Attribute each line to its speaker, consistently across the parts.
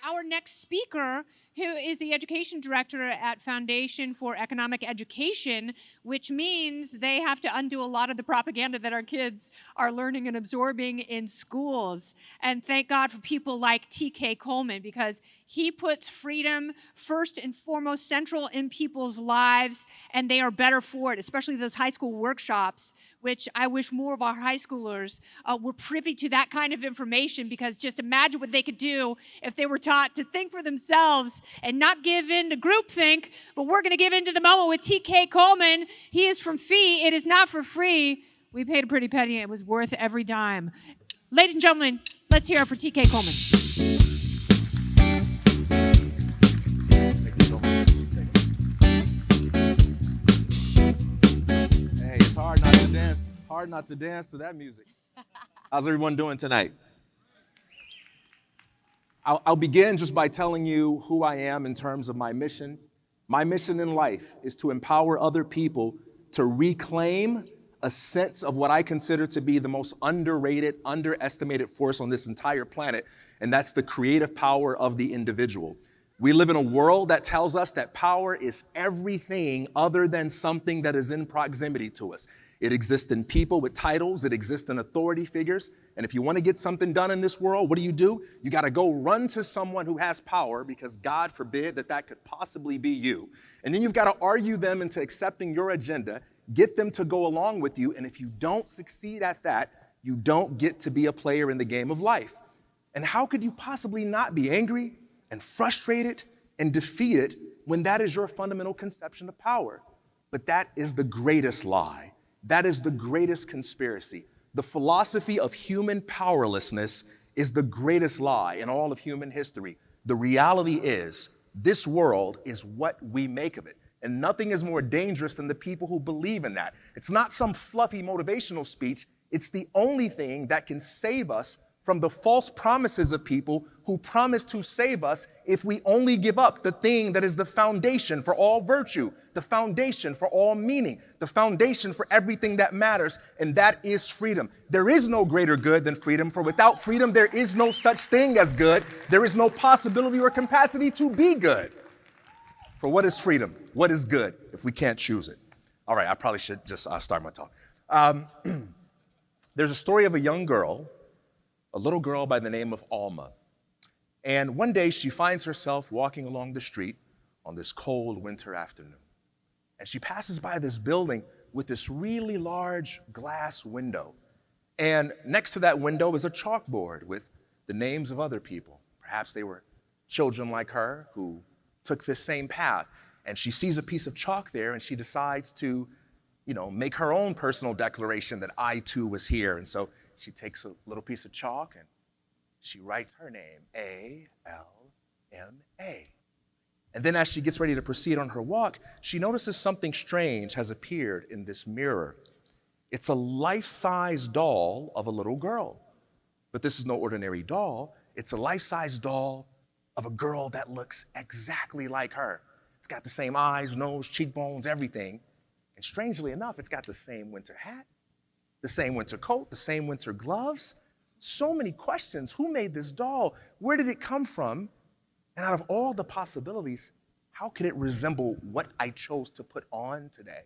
Speaker 1: Our next speaker, who is the education director at Foundation for Economic Education, which means they have to undo a lot of the propaganda that our kids are learning and absorbing in schools. And thank God for people like T.K. Coleman, because he puts freedom first and foremost central in people's lives, and they are better for it, especially those high school workshops, which I wish more of our high schoolers were privy to that kind of information, because just imagine what they could do if they were taught to think for themselves and not give in to groupthink. But we're going to give in to the moment with T.K. Coleman. He is from Fee. It is not for free. We paid a pretty penny. It was worth every dime. Ladies and gentlemen, let's hear it for T.K. Coleman.
Speaker 2: Hey, it's hard not to dance. Hard not to dance to that music. How's everyone doing tonight? I'll begin just by telling you who I am in terms of my mission. My mission in life is to empower other people to reclaim a sense of what I consider to be the most underrated, underestimated force on this entire planet, and that's the creative power of the individual. We live in a world that tells us that power is everything other than something that is in proximity to us. It exists in people with titles. It exists in authority figures. And if you want to get something done in this world, what do? You got to go run to someone who has power, because God forbid that could possibly be you. And then you've got to argue them into accepting your agenda, get them to go along with you. And if you don't succeed at that, you don't get to be a player in the game of life. And how could you possibly not be angry and frustrated and defeated when that is your fundamental conception of power? But that is the greatest lie. That is the greatest conspiracy. The philosophy of human powerlessness is the greatest lie in all of human history. The reality is, this world is what we make of it. And nothing is more dangerous than the people who believe in that. It's not some fluffy motivational speech. It's the only thing that can save us from the false promises of people who promise to save us if we only give up the thing that is the foundation for all virtue, the foundation for all meaning, the foundation for everything that matters, and that is freedom. There is no greater good than freedom, for without freedom, there is no such thing as good. There is no possibility or capacity to be good. For what is freedom? What is good if we can't choose it? All right, I probably should just start my talk. There's a story of a young girl, a little girl by the name of Alma. And one day she finds herself walking along the street on this cold winter afternoon. And she passes by this building with this really large glass window. And next to that window is a chalkboard with the names of other people. Perhaps they were children like her who took this same path. And she sees a piece of chalk there, and she decides to, make her own personal declaration that I too was here. And so she takes a little piece of chalk and she writes her name, A-L-M-A. And then as she gets ready to proceed on her walk, she notices something strange has appeared in this mirror. It's a life-size doll of a little girl. But this is no ordinary doll. It's a life-size doll of a girl that looks exactly like her. It's got the same eyes, nose, cheekbones, everything. And strangely enough, it's got the same winter hat, the same winter coat, the same winter gloves. So many questions. Who made this doll? Where did it come from? And out of all the possibilities, how could it resemble what I chose to put on today?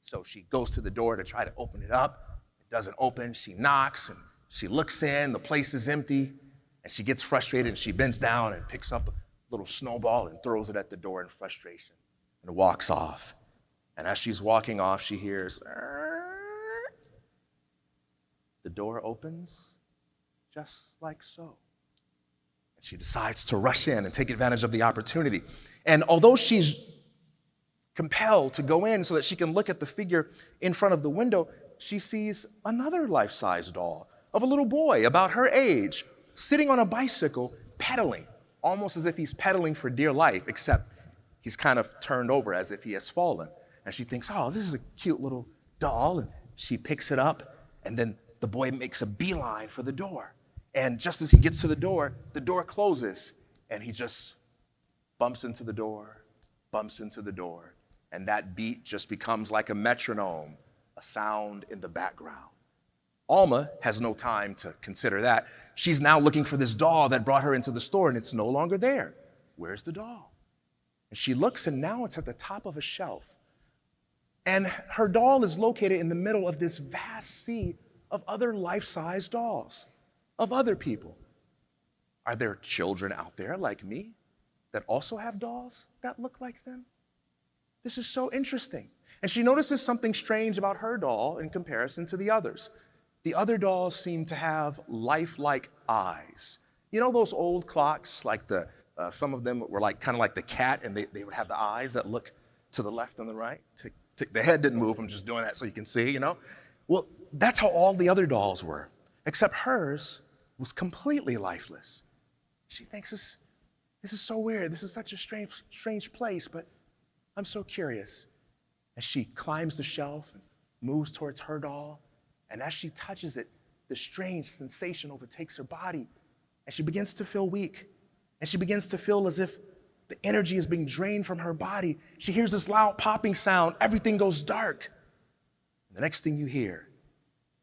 Speaker 2: So she goes to the door to try to open it up. It doesn't open. She knocks and she looks in. The place is empty. And she gets frustrated and she bends down and picks up a little snowball and throws it at the door in frustration and walks off. And as she's walking off, she hears, the door opens just like so. And she decides to rush in and take advantage of the opportunity. And although she's compelled to go in so that she can look at the figure in front of the window, she sees another life-size doll of a little boy about her age, sitting on a bicycle, pedaling, almost as if he's pedaling for dear life, except he's kind of turned over as if he has fallen. And she thinks, oh, this is a cute little doll. And she picks it up, and then the boy makes a beeline for the door. And just as he gets to the door closes, and he just bumps into the door, and that beat just becomes like a metronome, a sound in the background. Alma has no time to consider that. She's now looking for this doll that brought her into the store, and it's no longer there. Where's the doll? And she looks, and now it's at the top of a shelf. And her doll is located in the middle of this vast sea of other life-size dolls, of other people. Are there children out there like me that also have dolls that look like them? This is so interesting. And she notices something strange about her doll in comparison to the others. The other dolls seem to have lifelike eyes. You know those old clocks, like some of them were like kind of like the cat, and they would have the eyes that look to the left and the right. The head didn't move. I'm just doing that so you can see, you know? Well, that's how all the other dolls were, except hers was completely lifeless. She thinks this is so weird. This is such a strange place, but I'm so curious. As she climbs the shelf and moves towards her doll, and as she touches it, the strange sensation overtakes her body, and she begins to feel weak, and she begins to feel as if the energy is being drained from her body. She hears this loud popping sound. Everything goes dark. The next thing you hear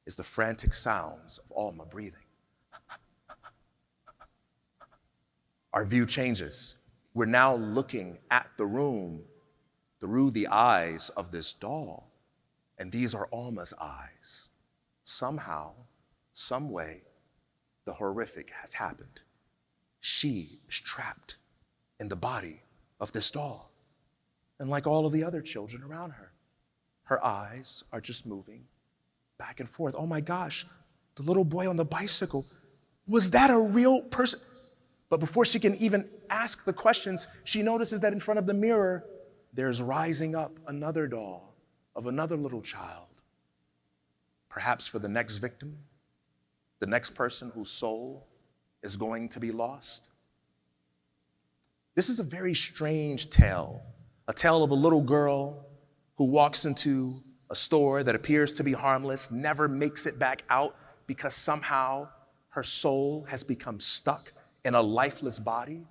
Speaker 2: is the frantic sounds of Alma breathing. Our view changes. We're now looking at the room through the eyes of this doll, and these are Alma's eyes. Somehow, some way, the horrific has happened. She is trapped in the body of this doll. And like all of the other children around her, her eyes are just moving back and forth. Oh my gosh, the little boy on the bicycle, was that a real person? But before she can even ask the questions, she notices that in front of the mirror, there's rising up another doll of another little child. Perhaps for the next victim, the next person whose soul is going to be lost. This is a very strange tale, a tale of a little girl who walks into a store that appears to be harmless, never makes it back out because somehow her soul has become stuck in a lifeless body.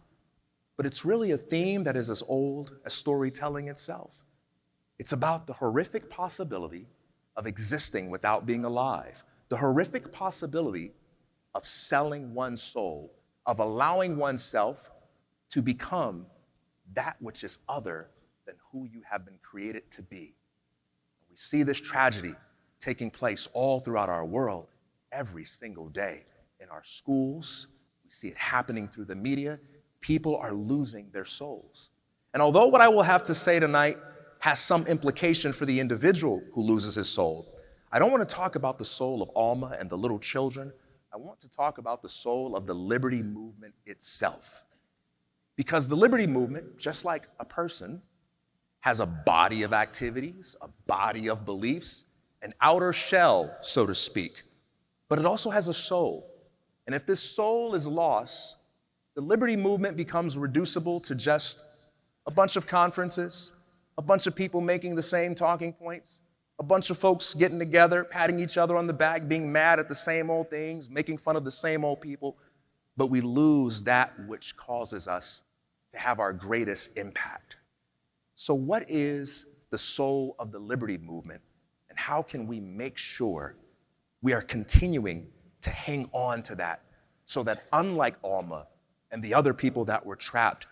Speaker 2: But it's really a theme that is as old as storytelling itself. It's about the horrific possibility of existing without being alive, the horrific possibility of selling one's soul, of allowing oneself to become that which is other than who you have been created to be. We see this tragedy taking place all throughout our world every single day. In our schools, we see it happening through the media. People are losing their souls. And although what I will have to say tonight has some implication for the individual who loses his soul, I don't want to talk about the soul of Alma and the little children. I want to talk about the soul of the liberty movement itself. Because the liberty movement, just like a person, has a body of activities, a body of beliefs, an outer shell, so to speak. But it also has a soul. And if this soul is lost, the liberty movement becomes reducible to just a bunch of conferences, a bunch of people making the same talking points, a bunch of folks getting together, patting each other on the back, being mad at the same old things, making fun of the same old people. But we lose that which causes us to have our greatest impact. So what is the soul of the liberty movement, and how can we make sure we are continuing to hang on to that so that, unlike Alma and the other people that were trapped,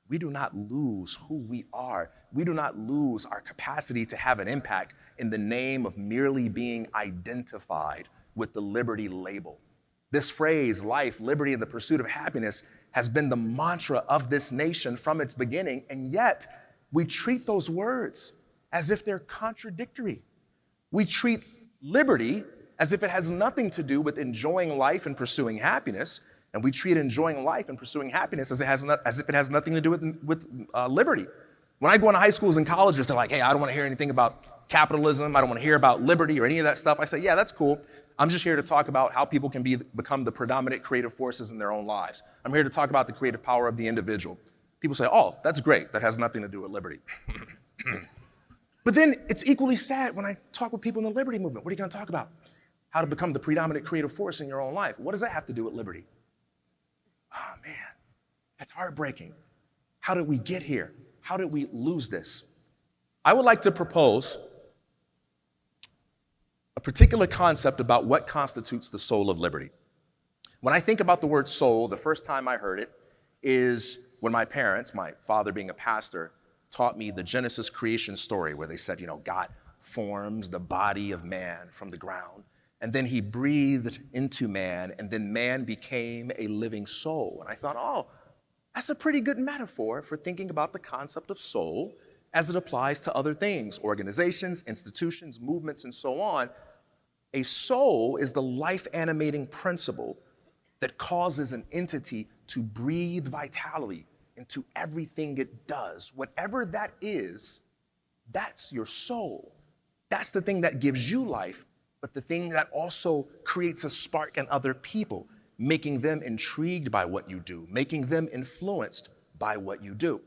Speaker 2: we do not lose who we are. We do not lose our capacity to have an impact in the name of merely being identified with the liberty label. This phrase, life, liberty, and the pursuit of happiness, has been the mantra of this nation from its beginning, and yet we treat those words as if they're contradictory. We treat liberty as if it has nothing to do with enjoying life and pursuing happiness, and we treat enjoying life and pursuing happiness as if it has nothing to do with liberty. When I go into high schools and colleges, they're like, hey, I don't want to hear anything about capitalism. I don't want to hear about liberty or any of that stuff. I say, yeah, that's cool. I'm just here to talk about how people can become the predominant creative forces in their own lives. I'm here to talk about the creative power of the individual. People say, oh, that's great. That has nothing to do with liberty. But then it's equally sad when I talk with people in the liberty movement. What are you going to talk about? How to become the predominant creative force in your own life. What does that have to do with liberty? Oh, man, that's heartbreaking. How did we get here? How did we lose this? I would like to propose a particular concept about what constitutes the soul of liberty. When I think about the word soul, the first time I heard it is when my parents, my father being a pastor, taught me the Genesis creation story where they said, God forms the body of man from the ground, and then he breathed into man, and then man became a living soul. And I thought, oh, that's a pretty good metaphor for thinking about the concept of soul as it applies to other things, organizations, institutions, movements, and so on. A soul is the life-animating principle that causes an entity to breathe vitality into everything it does. Whatever that is, that's your soul. That's the thing that gives you life, but the thing that also creates a spark in other people, making them intrigued by what you do, making them influenced by what you do.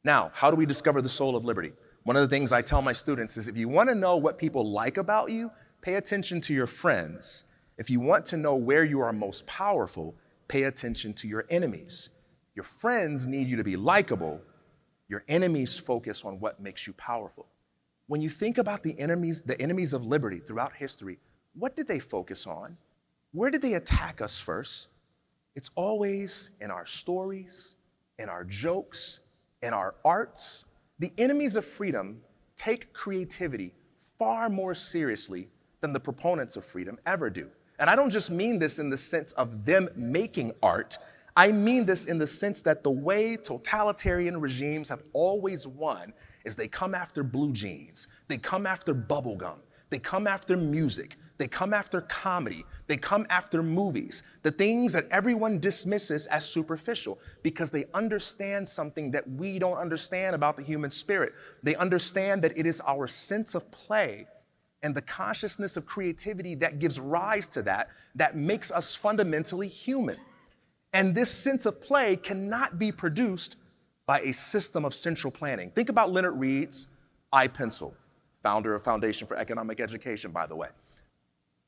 Speaker 2: Now, how do we discover the soul of liberty? One of the things I tell my students is if you want to know what people like about you, pay attention to your friends. If you want to know where you are most powerful, pay attention to your enemies. Your friends need you to be likable. Your enemies focus on what makes you powerful. When you think about the enemies of liberty throughout history, what did they focus on? Where did they attack us first? It's always in our stories, in our jokes, in our arts. The enemies of freedom take creativity far more seriously than the proponents of freedom ever do. And I don't just mean this in the sense of them making art. I mean this in the sense that the way totalitarian regimes have always won is they come after blue jeans, they come after bubblegum, they come after music, they come after comedy, they come after movies, the things that everyone dismisses as superficial because they understand something that we don't understand about the human spirit. They understand that it is our sense of play and the consciousness of creativity that gives rise to that makes us fundamentally human. And this sense of play cannot be produced by a system of central planning. Think about Leonard Reed's iPencil, founder of Foundation for Economic Education, by the way.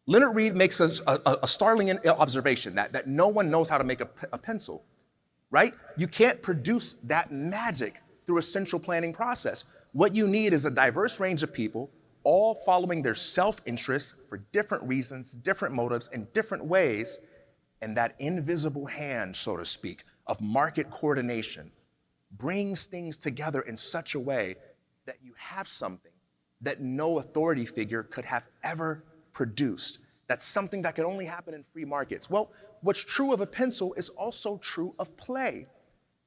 Speaker 2: Leonard Reed makes a startling observation that no one knows how to make a pencil, right? You can't produce that magic through a central planning process. What you need is a diverse range of people all following their self-interests for different reasons, different motives, in different ways, and that invisible hand, so to speak, of market coordination brings things together in such a way that you have something that no authority figure could have ever produced. That's something that can only happen in free markets. Well, what's true of a pencil is also true of play.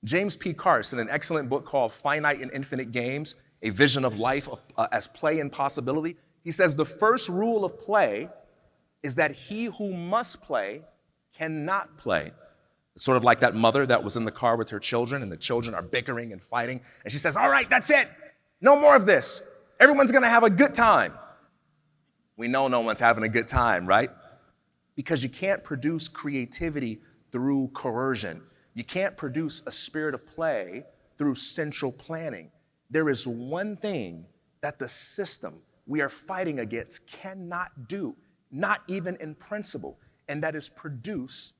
Speaker 2: James P. Carson, an excellent book called Finite and Infinite Games, A Vision of Life as Play and Possibility, he says the first rule of play is that he who must play cannot play. It's sort of like that mother that was in the car with her children and the children are bickering and fighting. And she says, all right, that's it. No more of this. Everyone's going to have a good time. We know no one's having a good time, right? Because you can't produce creativity through coercion. You can't produce a spirit of play through central planning. There is one thing that the system we are fighting against cannot do, not even in principle, and that is produce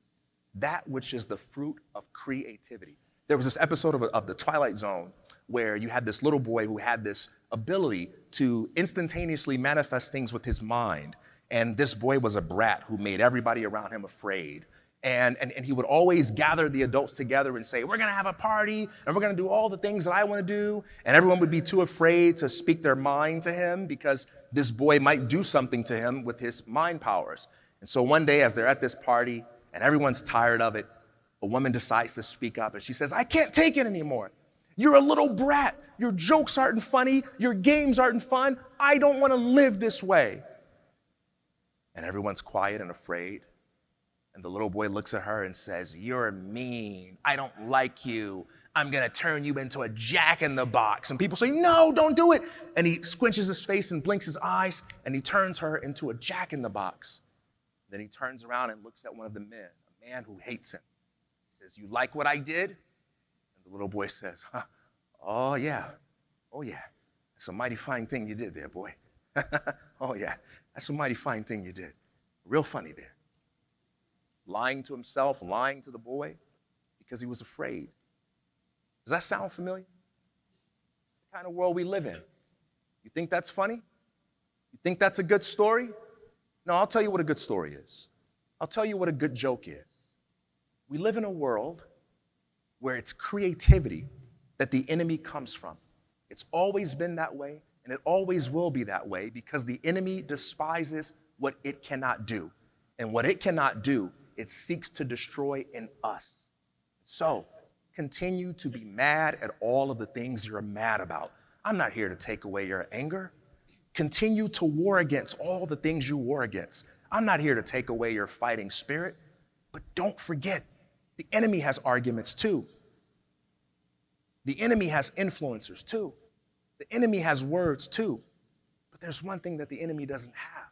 Speaker 2: that which is the fruit of creativity. There was this episode of The Twilight Zone where you had this little boy who had this ability to instantaneously manifest things with his mind. And this boy was a brat who made everybody around him afraid. And he would always gather the adults together and say, we're gonna have a party and we're gonna do all the things that I wanna do. And everyone would be too afraid to speak their mind to him because this boy might do something to him with his mind powers. And so one day as they're at this party and everyone's tired of it, a woman decides to speak up and she says, I can't take it anymore. You're a little brat. Your jokes aren't funny. Your games aren't fun. I don't want to live this way. And everyone's quiet and afraid. And the little boy looks at her and says, you're mean. I don't like you. I'm going to turn you into a jack-in-the-box. And people say, no, don't do it. And he squinches his face and blinks his eyes, and he turns her into a jack-in-the-box. Then he turns around and looks at one of the men, a man who hates him. He says, you like what I did? And the little boy says, oh, yeah. Oh, yeah. That's a mighty fine thing you did there, boy. Oh, yeah. That's a mighty fine thing you did. Real funny there. Lying to himself, lying to the boy because he was afraid. Does that sound familiar? It's the kind of world we live in. You think that's funny? You think that's a good story? No, I'll tell you what a good story is. I'll tell you what a good joke is. We live in a world where it's creativity that the enemy comes from. It's always been that way, and it always will be that way because the enemy despises what it cannot do. And what it cannot do, it seeks to destroy in us. So continue to be mad at all of the things you're mad about. I'm not here to take away your anger. Continue to war against all the things you war against. I'm not here to take away your fighting spirit, but don't forget, the enemy has arguments too. The enemy has influencers too. The enemy has words too. But there's one thing that the enemy doesn't have,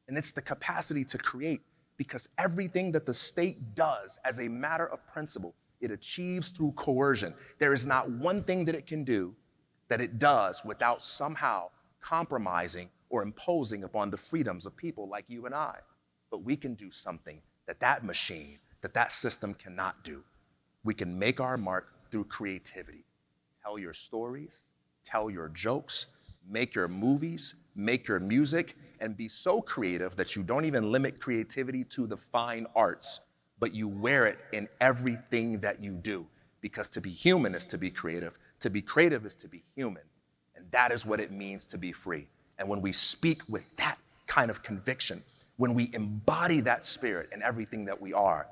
Speaker 2: and it's the capacity to create, because everything that the state does as a matter of principle, it achieves through coercion. There is not one thing that it can do that it does without somehow compromising or imposing upon the freedoms of people like you and I. But we can do something that that machine, that system cannot do. We can make our mark through creativity. Tell your stories, tell your jokes, make your movies, make your music, and be so creative that you don't even limit creativity to the fine arts, but you wear it in everything that you do. Because to be human is to be creative. To be creative is to be human. And that is what it means to be free. And when we speak with that kind of conviction, when we embody that spirit in everything that we are,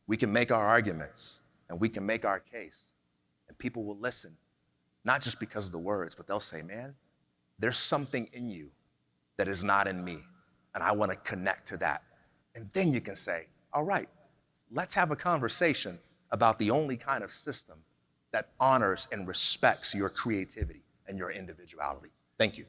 Speaker 2: we can make our arguments and we can make our case. And people will listen, not just because of the words, but they'll say, man, there's something in you that is not in me, and I want to connect to that. And then you can say, all right, let's have a conversation about the only kind of system that honors and respects your creativity and your individuality. Thank you.